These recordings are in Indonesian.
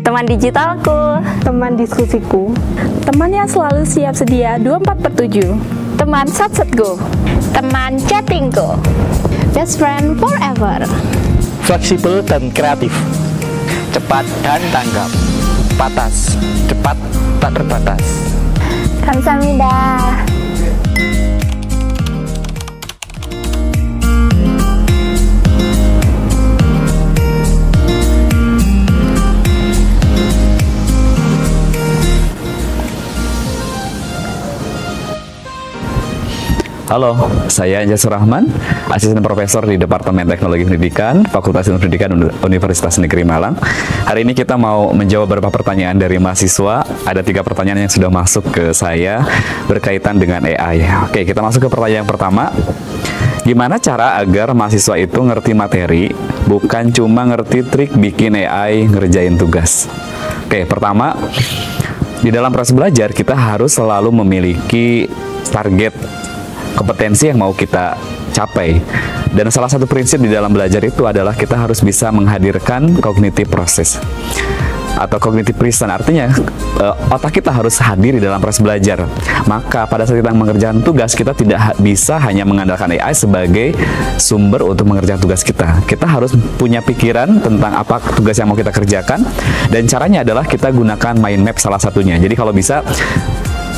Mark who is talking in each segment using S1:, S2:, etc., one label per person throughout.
S1: teman digitalku,
S2: teman diskusiku, teman yang selalu siap sedia 24/7,
S1: teman satsetku, teman chattingku, best friend forever,
S3: fleksibel dan kreatif, cepat dan tanggap, patas, cepat, tak terbatas.
S1: Kamsahamnida.
S4: Halo, saya Jasur Rahman, asisten profesor di Departemen Teknologi Pendidikan, Fakultas Ilmu Pendidikan Universitas Negeri Malang. Hari ini kita mau menjawab beberapa pertanyaan dari mahasiswa. Ada 3 pertanyaan yang sudah masuk ke saya berkaitan dengan AI. Oke, kita masuk ke pertanyaan yang pertama. Gimana cara agar mahasiswa itu ngerti materi, bukan cuma ngerti trik bikin AI ngerjain tugas? Oke, pertama, di dalam proses belajar kita harus selalu memiliki target kompetensi yang mau kita capai. Dan salah satu prinsip di dalam belajar itu adalah kita harus bisa menghadirkan cognitive process atau cognitive presence. Artinya otak kita harus hadir di dalam proses belajar. Maka pada saat kita mengerjakan tugas, kita tidak bisa hanya mengandalkan AI sebagai sumber untuk mengerjakan tugas kita. Kita harus punya pikiran tentang apa tugas yang mau kita kerjakan, dan caranya adalah kita gunakan mind map salah satunya. Jadi kalau bisa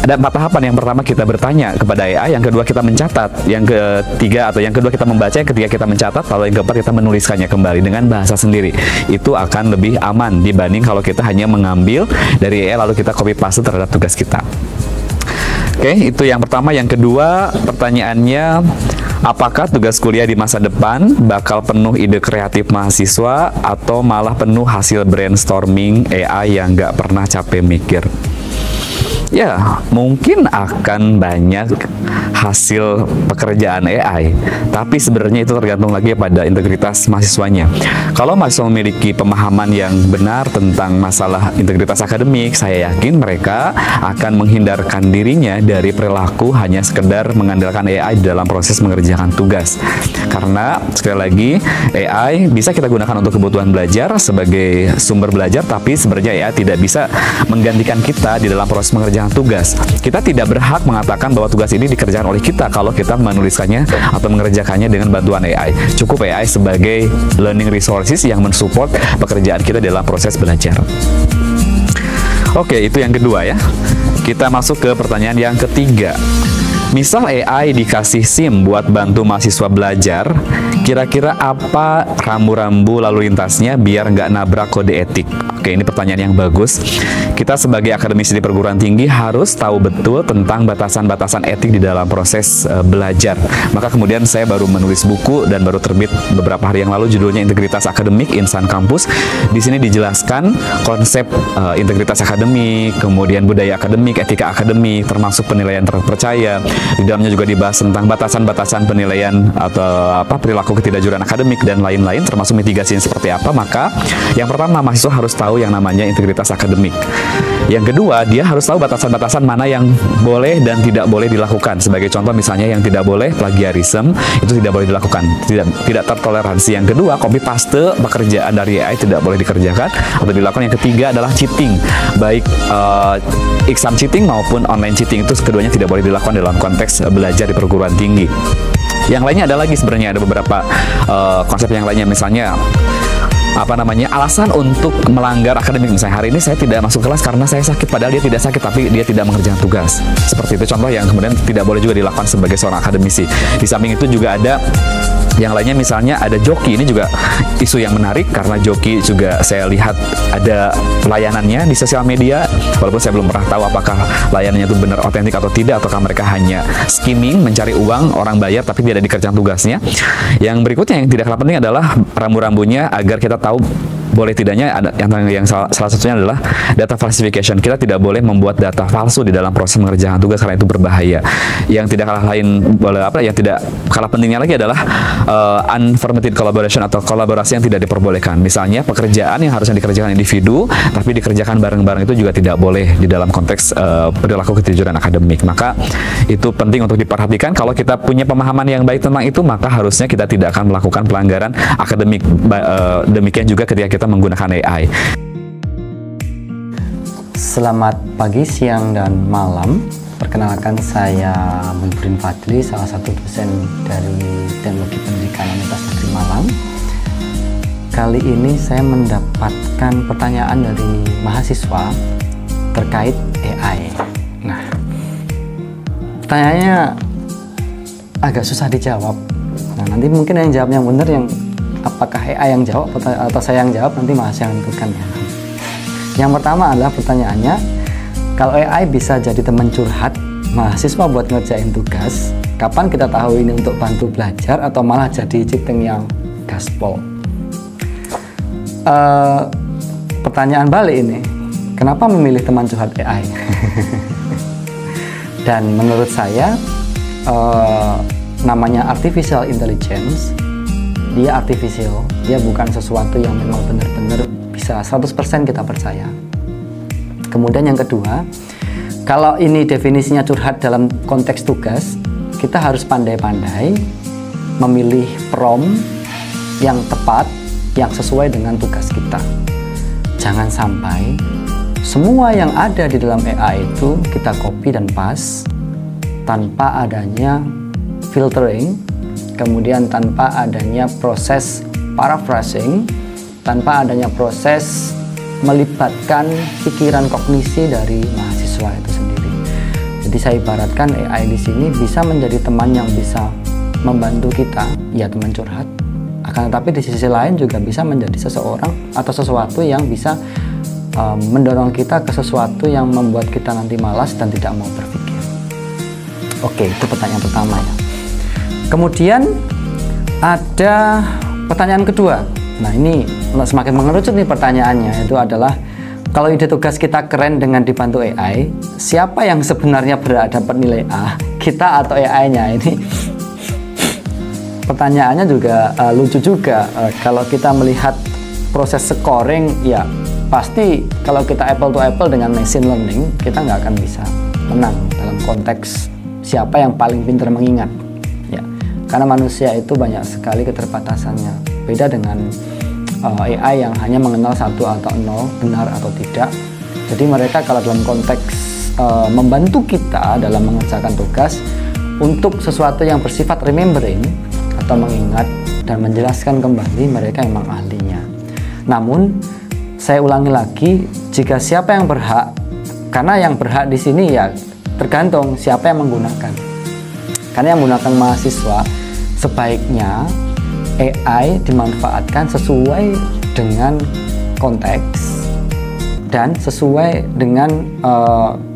S4: ada 4 tahapan. Yang pertama kita bertanya kepada AI, yang kedua kita mencatat, yang ketiga atau yang kedua kita membaca, yang ketiga kita mencatat, lalu yang keempat kita menuliskannya kembali dengan bahasa sendiri. Itu akan lebih aman dibanding kalau kita hanya mengambil dari AI lalu kita copy paste terhadap tugas kita. Oke, itu yang pertama. Yang kedua, pertanyaannya, apakah tugas kuliah di masa depan bakal penuh ide kreatif mahasiswa atau malah penuh hasil brainstorming AI yang nggak pernah capek mikir? Ya, mungkin akan banyak hasil pekerjaan AI, tapi sebenarnya itu tergantung lagi pada integritas mahasiswanya. Kalau mahasiswa memiliki pemahaman yang benar tentang masalah integritas akademik, saya yakin mereka akan menghindarkan dirinya dari perilaku hanya sekedar mengandalkan AI dalam proses mengerjakan tugas. Karena sekali lagi, AI bisa kita gunakan untuk kebutuhan belajar sebagai sumber belajar, tapi sebenarnya AI tidak bisa menggantikan kita di dalam proses mengerjakan tugas. Kita tidak berhak mengatakan bahwa tugas ini dikerjakan oleh kita kalau kita menuliskannya atau mengerjakannya dengan bantuan AI. Cukup AI sebagai learning resources yang mensupport pekerjaan kita dalam proses belajar. Oke, itu yang kedua ya. Kita masuk ke pertanyaan yang ketiga. Misal AI dikasih SIM buat bantu mahasiswa belajar, kira-kira apa rambu-rambu lalu lintasnya biar nggak nabrak kode etik? Oke, ini pertanyaan yang bagus. Kita sebagai akademisi di perguruan tinggi harus tahu betul tentang batasan-batasan etik di dalam proses belajar. Maka kemudian saya baru menulis buku dan baru terbit beberapa hari yang lalu, judulnya Integritas Akademik Insan Kampus. Di sini dijelaskan konsep integritas akademik, kemudian budaya akademik, etika akademik, termasuk penilaian terpercaya. Di dalamnya juga dibahas tentang batasan-batasan penilaian atau perilaku ketidakjujuran akademik dan lain-lain, termasuk mitigasinya seperti apa. Maka yang pertama, mahasiswa harus tahu yang namanya integritas akademik. Yang kedua, dia harus tahu batasan-batasan mana yang boleh dan tidak boleh dilakukan. Sebagai contoh misalnya yang tidak boleh plagiarisme, itu tidak boleh dilakukan, tidak tertoleransi. Yang kedua, copy paste pekerjaan dari AI tidak boleh dikerjakan atau dilakukan. Yang ketiga adalah cheating, baik exam cheating maupun online cheating, itu keduanya tidak boleh dilakukan dalam konteks belajar di perguruan tinggi. Yang lainnya ada lagi, sebenarnya ada beberapa konsep yang lainnya, misalnya alasan untuk melanggar akademik. Misalnya hari ini saya tidak masuk kelas karena saya sakit, padahal dia tidak sakit tapi dia tidak mengerjakan tugas. Seperti itu contoh yang kemudian tidak boleh juga dilakukan sebagai seorang akademisi. Di samping itu juga ada yang lainnya, misalnya ada joki. Ini juga isu yang menarik karena joki juga saya lihat ada layanannya di sosial media, walaupun saya belum pernah tahu apakah layanannya itu benar otentik atau tidak, ataukah mereka hanya skimming, mencari uang, orang bayar tapi tidak dikerjakan tugasnya. Yang berikutnya yang tidak kalah penting adalah rambu-rambunya agar kita tahu boleh tidaknya. Ada yang salah satunya adalah data falsification. Kita tidak boleh membuat data palsu di dalam proses mengerjakan tugas karena itu berbahaya. Yang tidak kalah yang tidak kalah pentingnya lagi adalah unpermitted collaboration atau kolaborasi yang tidak diperbolehkan. Misalnya pekerjaan yang harusnya dikerjakan individu tapi dikerjakan bareng-bareng, itu juga tidak boleh di dalam konteks perilaku ketidakjujuran akademik. Maka itu penting untuk diperhatikan. Kalau kita punya pemahaman yang baik tentang itu, maka harusnya kita tidak akan melakukan pelanggaran akademik. Demikian juga ketika kita menggunakan AI.
S5: Selamat pagi, siang, dan malam. Perkenalkan, saya Munfurin Fadli, salah satu dosen dari Teknologi Pendidikan Universitas Negeri Malang. Kali ini saya mendapatkan pertanyaan dari mahasiswa terkait AI. Nah, pertanyaannya agak susah dijawab. Nah, nanti mungkin yang jawab yang benar, yang apakah AI yang jawab atau saya yang jawab, nanti mahasiswa yang menentukan ya. Yang pertama adalah pertanyaannya, kalau AI bisa jadi teman curhat mahasiswa buat ngerjain tugas, kapan kita tahu ini untuk bantu belajar atau malah jadi cipeng yang gaspol? Pertanyaan balik ini, kenapa memilih teman curhat AI? Dan menurut saya, namanya artificial intelligence, dia artificial, dia bukan sesuatu yang memang benar-benar bisa 100% kita percaya. Kemudian yang kedua, kalau ini definisinya curhat dalam konteks tugas, kita harus pandai-pandai memilih prompt yang tepat, yang sesuai dengan tugas kita. Jangan sampai semua yang ada di dalam AI itu kita copy dan paste tanpa adanya filtering, kemudian tanpa adanya proses paraphrasing, tanpa adanya proses melibatkan pikiran kognisi dari mahasiswa itu sendiri. Jadi saya ibaratkan AI di sini bisa menjadi teman yang bisa membantu kita, ya teman curhat. Akan tetapi di sisi lain juga bisa menjadi seseorang atau sesuatu yang bisa mendorong kita ke sesuatu yang membuat kita nanti malas dan tidak mau berpikir. Oke, itu pertanyaan pertama ya. Kemudian ada pertanyaan kedua. Nah, ini semakin mengerucut nih pertanyaannya, itu adalah kalau ide tugas kita keren dengan dibantu AI, siapa yang sebenarnya berhak dapat nilai A, kita atau AI-nya? Ini pertanyaannya juga lucu juga. Kalau kita melihat proses scoring, ya pasti kalau kita apple to apple dengan machine learning, kita nggak akan bisa menang dalam konteks siapa yang paling pintar mengingat. Ya, karena manusia itu banyak sekali keterbatasannya. Beda dengan AI yang hanya mengenal 1 atau 0, benar atau tidak. Jadi mereka kalau dalam konteks membantu kita dalam mengerjakan tugas untuk sesuatu yang bersifat remembering atau mengingat dan menjelaskan kembali, mereka memang ahlinya. Namun saya ulangi lagi, jika siapa yang berhak, karena yang berhak di sini ya tergantung siapa yang menggunakan. Karena yang menggunakan mahasiswa, sebaiknya AI dimanfaatkan sesuai dengan konteks dan sesuai dengan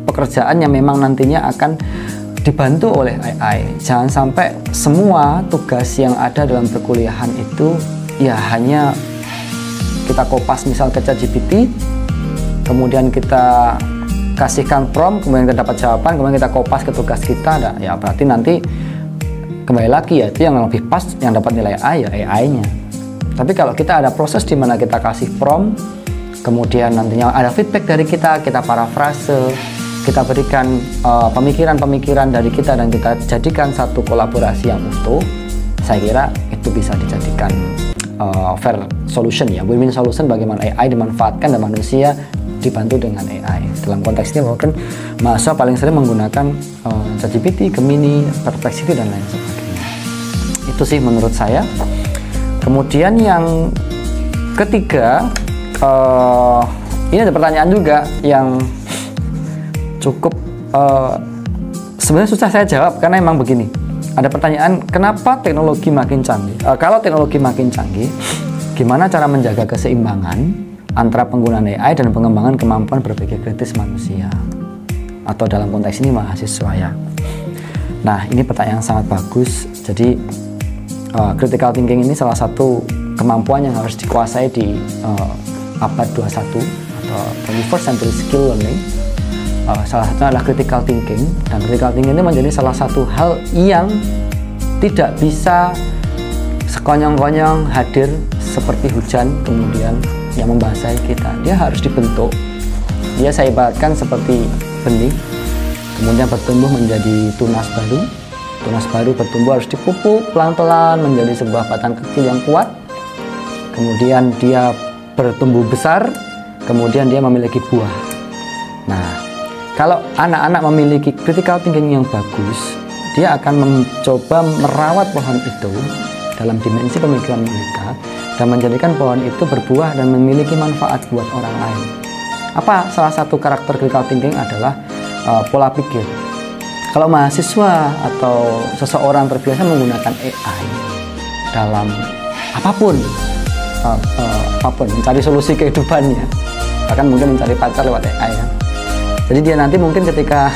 S5: pekerjaan yang memang nantinya akan dibantu oleh AI. Jangan sampai semua tugas yang ada dalam perkuliahan itu ya hanya kita kopas misal ke ChatGPT, kemudian kita kasihkan prompt, kemudian kita dapat jawaban, kemudian kita kopas ke tugas kita. Nah, ya berarti nanti kembali lagi ya, itu yang lebih pas, yang dapat nilai A ya AI-nya. Tapi kalau kita ada proses di mana kita kasih prompt, kemudian nantinya ada feedback dari kita parafrase, kita berikan pemikiran-pemikiran dari kita dan kita jadikan satu kolaborasi yang utuh, saya kira itu bisa dijadikan fair solution ya, win-win solution bagaimana AI dimanfaatkan dan manusia dibantu dengan AI. Dalam konteks ini mungkin mahasiswa paling sering menggunakan ChatGPT, Gemini, Perplexity dan lain sebagainya. Itu sih menurut saya. Kemudian yang ketiga, ini ada pertanyaan juga yang cukup sebenarnya susah saya jawab karena emang begini. Ada pertanyaan, kenapa teknologi makin canggih? Kalau teknologi makin canggih, gimana cara menjaga keseimbangan antara penggunaan AI dan pengembangan kemampuan berpikir kritis manusia? Atau dalam konteks ini mahasiswa ya. Nah, ini pertanyaan yang sangat bagus. Jadi critical thinking ini salah satu kemampuan yang harus dikuasai di abad 21 atau 21st century skill learning. Salah satunya adalah critical thinking, dan critical thinking ini menjadi salah satu hal yang tidak bisa sekonyong-konyong hadir seperti hujan kemudian yang membasahi kita. Dia harus dibentuk. Dia saya ibaratkan seperti benih, kemudian bertumbuh menjadi tunas baru. Tunas baru bertumbuh harus dipupuk pelan-pelan menjadi sebuah batang kecil yang kuat. Kemudian dia bertumbuh besar, kemudian dia memiliki buah. Nah, kalau anak-anak memiliki critical thinking yang bagus, dia akan mencoba merawat pohon itu dalam dimensi pemikiran mereka dan menjadikan pohon itu berbuah dan memiliki manfaat buat orang lain. Apa salah satu karakter critical thinking adalah pola pikir. Kalau mahasiswa atau seseorang terbiasa menggunakan AI dalam apapun, mencari solusi kehidupannya, bahkan mungkin mencari pacar lewat AI ya. Jadi dia nanti mungkin ketika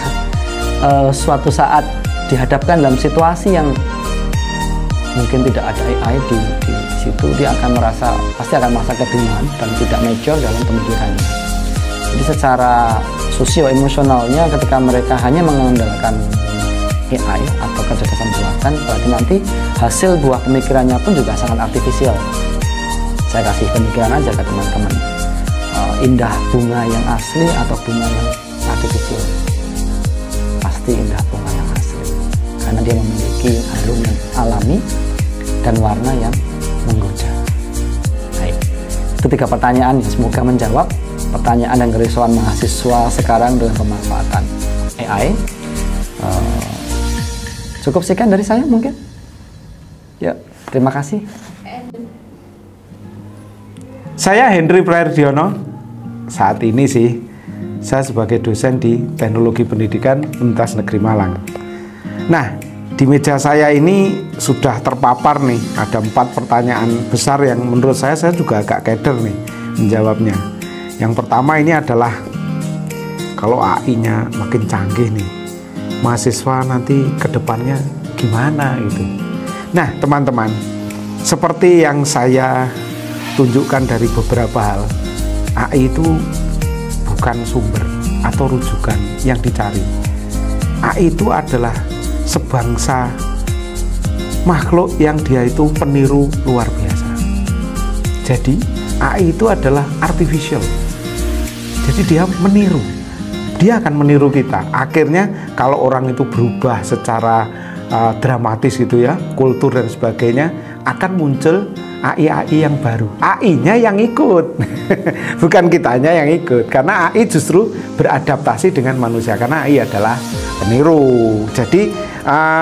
S5: suatu saat dihadapkan dalam situasi yang mungkin tidak ada AI di situ, dia akan pasti akan merasa kebingungan dan tidak mature dalam pemikirannya. Jadi secara sosio-emosionalnya ketika mereka hanya mengandalkan AI atau kecerdasan buatan, berarti nanti hasil buah pemikirannya pun juga sangat artifisial. Saya kasih pemikiran aja ke teman-teman, indah bunga yang asli atau bunga yang artifisial? Pasti indah bunga yang asli, karena dia memiliki harum yang alami dan warna yang menggoda. Baik, itu 3 pertanyaan yang semoga menjawab pertanyaan dan kerisauan mahasiswa sekarang dengan pemanfaatan AI. Cukup sekian dari saya mungkin. Ya, terima kasih.
S6: Saya Hendry Prayardiono. Saat ini sih saya sebagai dosen di Teknologi Pendidikan Universitas Negeri Malang. Nah, di meja saya ini sudah terpapar nih, ada 4 pertanyaan besar yang menurut saya juga agak keder nih menjawabnya. Yang pertama ini adalah, kalau AI-nya makin canggih nih, mahasiswa nanti ke depannya gimana gitu. Nah, teman-teman, seperti yang saya tunjukkan dari beberapa hal, AI itu bukan sumber atau rujukan yang dicari. AI itu adalah sebangsa makhluk yang dia itu peniru luar biasa. Jadi AI itu adalah artificial. Jadi dia meniru. Dia akan meniru kita. Akhirnya kalau orang itu berubah secara dramatis gitu ya, kultur dan sebagainya, akan muncul AI yang baru. AI-nya yang ikut. Bukan kitanya yang ikut. Karena AI justru beradaptasi dengan manusia. Karena AI adalah peniru. Jadi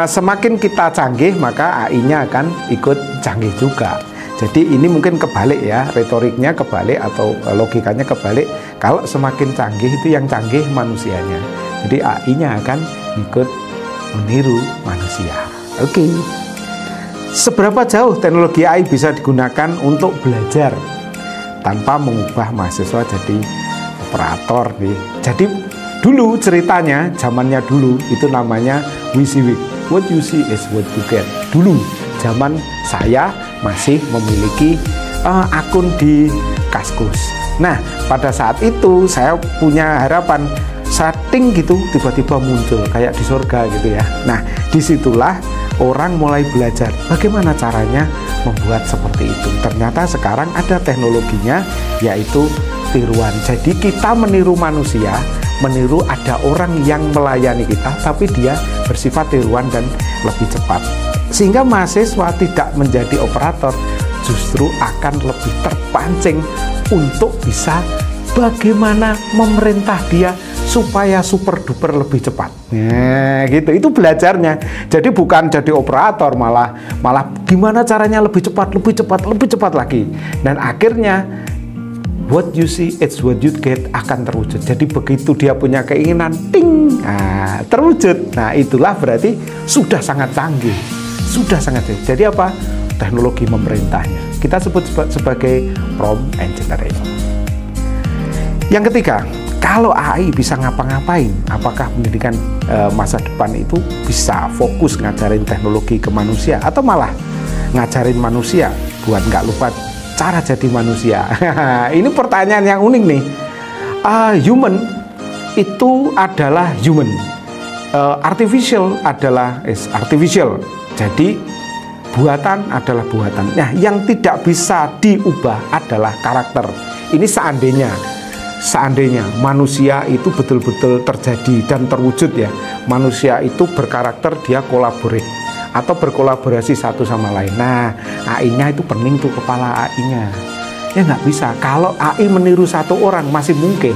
S6: semakin kita canggih, maka AI-nya akan ikut canggih juga. Jadi ini mungkin kebalik ya, retoriknya kebalik atau logikanya kebalik. Kalau semakin canggih itu yang canggih manusianya. Jadi AI-nya akan ikut meniru manusia. Oke. Seberapa jauh teknologi AI bisa digunakan untuk belajar tanpa mengubah mahasiswa jadi operator nih. Jadi dulu ceritanya, zamannya dulu itu namanya WYSIWYG. What you see is what you get. Dulu zaman saya masih memiliki akun di Kaskus. Nah, pada saat itu saya punya harapan setting gitu tiba-tiba muncul kayak di surga gitu ya. Nah, disitulah orang mulai belajar bagaimana caranya membuat seperti itu. Ternyata sekarang ada teknologinya, yaitu tiruan. Jadi kita meniru manusia, meniru ada orang yang melayani kita, tapi dia bersifat tiruan dan lebih cepat. Sehingga mahasiswa tidak menjadi operator, justru akan lebih terpancing untuk bisa bagaimana memerintah dia supaya super duper lebih cepat. Nah, gitu. Itu belajarnya. Jadi bukan jadi operator, malah gimana caranya lebih cepat lagi. Dan akhirnya what you see it's what you get akan terwujud. Jadi begitu dia punya keinginan, ting, nah, terwujud. Nah, itulah berarti sudah sangat canggih. Sudah sangat canggih. Jadi apa? Teknologi memerintahnya. Kita sebut sebagai prompt engineering. Yang ketiga, kalau AI bisa ngapa-ngapain, apakah pendidikan masa depan itu bisa fokus ngajarin teknologi ke manusia atau malah ngajarin manusia buat nggak lupa cara jadi manusia? Ini pertanyaan yang unik nih. Human itu adalah human, artificial adalah artificial. Jadi buatan adalah buatan. Nah, yang tidak bisa diubah adalah karakter. Ini seandainya manusia itu betul-betul terjadi dan terwujud ya, manusia itu berkarakter, dia kolaborate atau berkolaborasi satu sama lain. Nah, AI-nya itu pening tuh kepala AI-nya. Ya nggak bisa. Kalau AI meniru satu orang masih mungkin,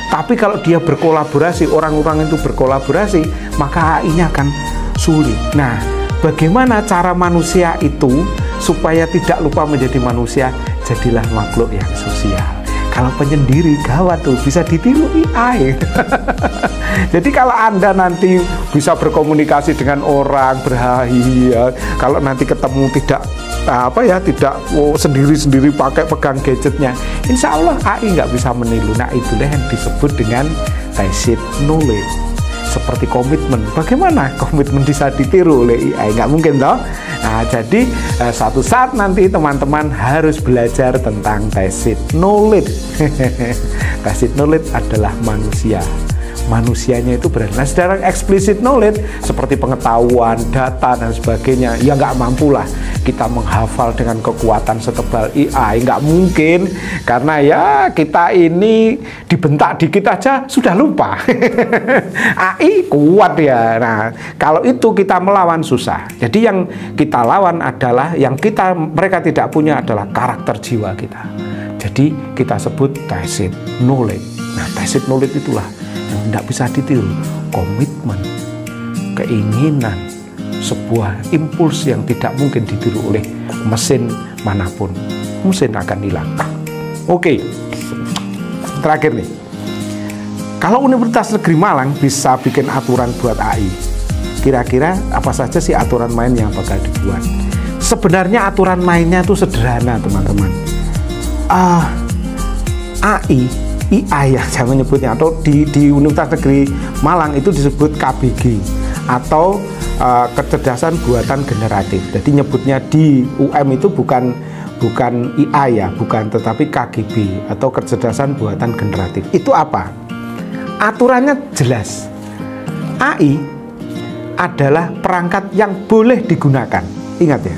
S6: Tapi kalau dia berkolaborasi, orang-orang itu berkolaborasi, maka AI-nya akan sulit. Nah, bagaimana cara manusia itu supaya tidak lupa menjadi manusia? Jadilah makhluk yang sosial. Kalau penyendiri gawat tuh, bisa ditiru AI. Jadi kalau Anda nanti bisa berkomunikasi dengan orang, berhahiya, kalau nanti ketemu tidak sendiri-sendiri pakai pegang gadgetnya, insya Allah AI nggak bisa meniru. Nah, itulah yang disebut dengan tacit knowledge. Seperti komitmen, bagaimana komitmen bisa ditiru oleh AI? Nggak mungkin toh. Nah, jadi suatu saat nanti teman-teman harus belajar tentang tacit knowledge. Tacit knowledge adalah manusia. Manusianya itu berada. Nah, sedangkan explicit knowledge seperti pengetahuan, data dan sebagainya, ya nggak mampulah kita menghafal dengan kekuatan setebal AI, nggak mungkin, karena ya kita ini dibentak dikit aja sudah lupa. AI kuat ya. Nah, kalau itu kita melawan susah. Jadi yang kita lawan adalah mereka tidak punya adalah karakter jiwa kita. Jadi kita sebut tacit knowledge. Nah, tacit knowledge itulah yang tidak bisa ditiru. Komitmen, keinginan, sebuah impuls yang tidak mungkin ditiru oleh mesin manapun. Mesin akan hilang. Oke, terakhir nih, kalau Universitas Negeri Malang bisa bikin aturan buat AI, kira-kira apa saja sih aturan main yang bakal dibuat? Sebenarnya aturan mainnya itu sederhana, teman-teman. AI ya saya menyebutnya, atau di Universitas Negeri Malang itu disebut KBG atau kecerdasan buatan generatif. Jadi nyebutnya di UM itu bukan AI ya, tetapi KGB atau kecerdasan buatan generatif. Itu apa? Aturannya jelas. AI adalah perangkat yang boleh digunakan. Ingat ya,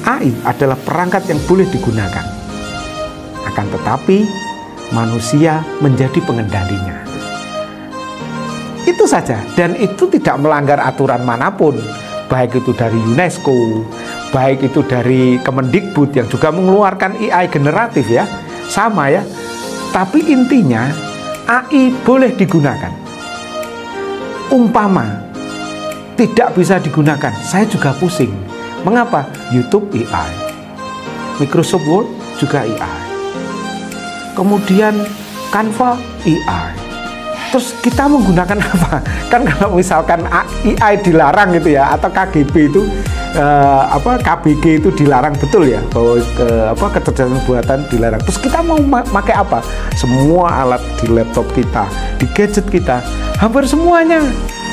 S6: AI adalah perangkat yang boleh digunakan. Akan tetapi manusia menjadi pengendalinya. Itu saja, dan itu tidak melanggar aturan manapun, baik itu dari UNESCO, baik itu dari Kemendikbud yang juga mengeluarkan AI generatif ya, sama ya. Tapi intinya AI boleh digunakan. Umpama tidak bisa digunakan, saya juga pusing. Mengapa? YouTube AI, Microsoft Word juga AI, kemudian Canva AI. Terus kita menggunakan apa? Kan kalau misalkan AI dilarang gitu ya, atau KGB itu KBG itu dilarang betul ya, bahwa kecerdasan buatan dilarang. Terus kita mau pakai apa? Semua alat di laptop kita, di gadget kita, hampir semuanya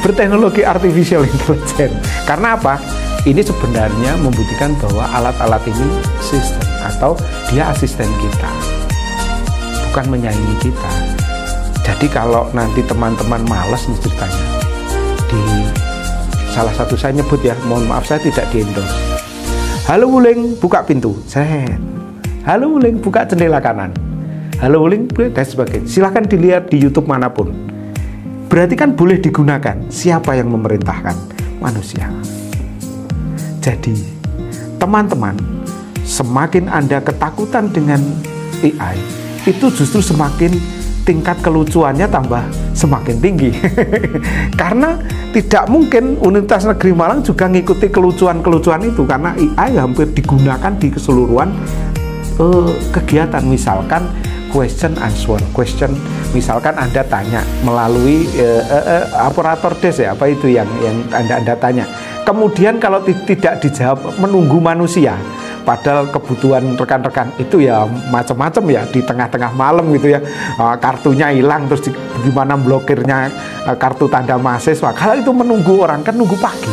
S6: berteknologi artificial intelligence. Karena apa? Ini sebenarnya membuktikan bahwa alat-alat ini sistem atau dia asisten kita, bukan menyaingi kita. Jadi kalau nanti teman-teman males nih ceritanya, di salah satu saya nyebut ya, mohon maaf saya tidak di-endorse. Halo Wuling, buka pintu. Halo Wuling, buka jendela kanan. Halo Wuling, dan sebagainya. Silahkan dilihat di YouTube manapun. Berarti kan boleh digunakan. Siapa yang memerintahkan? Manusia. Jadi teman-teman, semakin Anda ketakutan dengan AI, itu justru semakin tingkat kelucuannya tambah semakin tinggi. Karena tidak mungkin Universitas Negeri Malang juga ngikuti kelucuan-kelucuan itu, karena AI hampir digunakan di keseluruhan kegiatan. Misalkan question answer, misalkan Anda tanya melalui operator desk ya, apa itu yang Anda tanya. Kemudian kalau tidak dijawab, menunggu manusia. Padahal kebutuhan rekan-rekan itu ya macam-macam ya, di tengah-tengah malam gitu ya, kartunya hilang, terus gimana blokirnya kartu tanda mahasiswa. Kalau itu menunggu orang, kan nunggu pagi.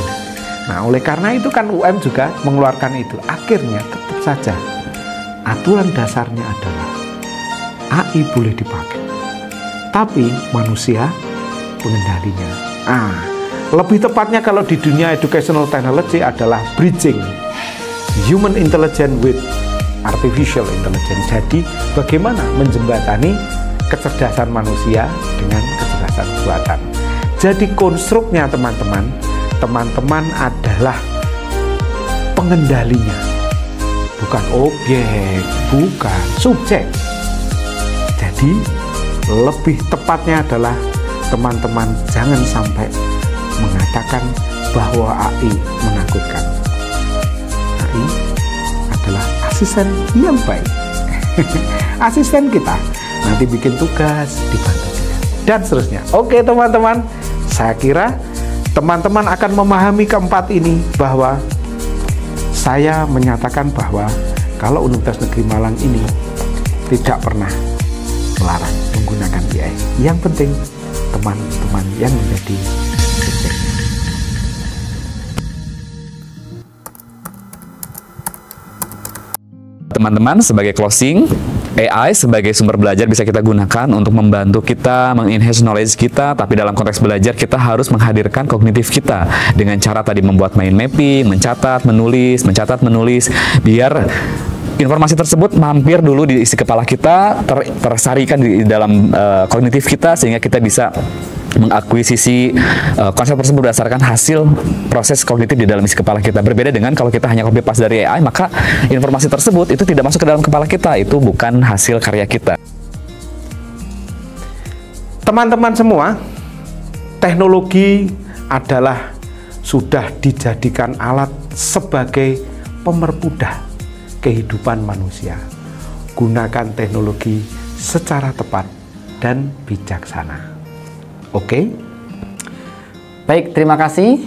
S6: Nah, oleh karena itu kan UM juga mengeluarkan itu. Akhirnya tetap saja aturan dasarnya adalah AI boleh dipakai, tapi manusia pengendalinya. Lebih tepatnya kalau di dunia educational technology adalah bridging human intelligence with artificial intelligence. Jadi bagaimana menjembatani kecerdasan manusia dengan kecerdasan buatan. Jadi konstruknya teman-teman adalah pengendalinya, bukan objek, bukan subjek. Jadi lebih tepatnya adalah teman-teman jangan sampai mengatakan bahwa AI menakutkan. AI adalah asisten yang baik. Asisten kita nanti bikin tugas, dibantu juga, dan seterusnya. Oke teman-teman, saya kira teman-teman akan memahami keempat ini, bahwa saya menyatakan bahwa kalau Universitas Negeri Malang ini tidak pernah melarang menggunakan AI. Yang penting teman-teman yang menjadi subjeknya.
S4: Teman-teman, sebagai closing, AI sebagai sumber belajar bisa kita gunakan untuk membantu kita mengenhance knowledge kita, tapi dalam konteks belajar kita harus menghadirkan kognitif kita dengan cara tadi membuat mind mapping, mencatat, menulis, biar informasi tersebut mampir dulu di isi kepala kita, tersarikan di dalam kognitif kita, sehingga kita bisa mengakuisisi konsep tersebut berdasarkan hasil proses kognitif di dalam isi kepala kita. Berbeda dengan kalau kita hanya copy paste dari AI, maka informasi tersebut itu tidak masuk ke dalam kepala kita, itu bukan hasil karya kita.
S6: Teman-teman semua, teknologi adalah sudah dijadikan alat sebagai pemermudah kehidupan manusia. Gunakan teknologi secara tepat dan bijaksana. Oke.
S5: Baik, terima kasih.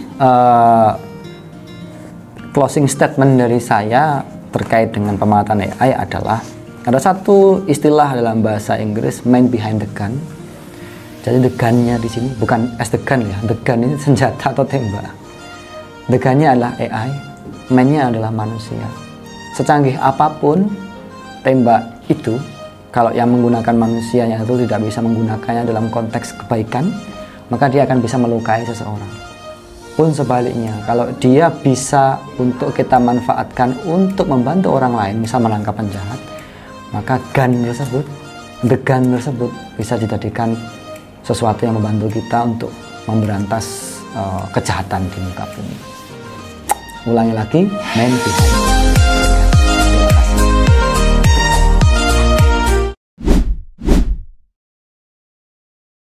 S5: Closing statement dari saya terkait dengan pemanfaatan AI adalah ada satu istilah dalam bahasa Inggris, man behind the gun. Jadi the gun-nya di sini bukan as the gun ya. The gun ini senjata atau tembak. The gun-nya adalah AI, man-nya adalah manusia. Secanggih apapun tembak itu, kalau yang menggunakan manusianya itu tidak bisa menggunakannya dalam konteks kebaikan, maka dia akan bisa melukai seseorang. Pun sebaliknya, kalau dia bisa untuk kita manfaatkan untuk membantu orang lain, misal menangkap penjahat, maka the gun tersebut bisa dijadikan sesuatu yang membantu kita untuk memberantas kejahatan di muka bumi. Ulangi lagi, man behind. Terima kasih.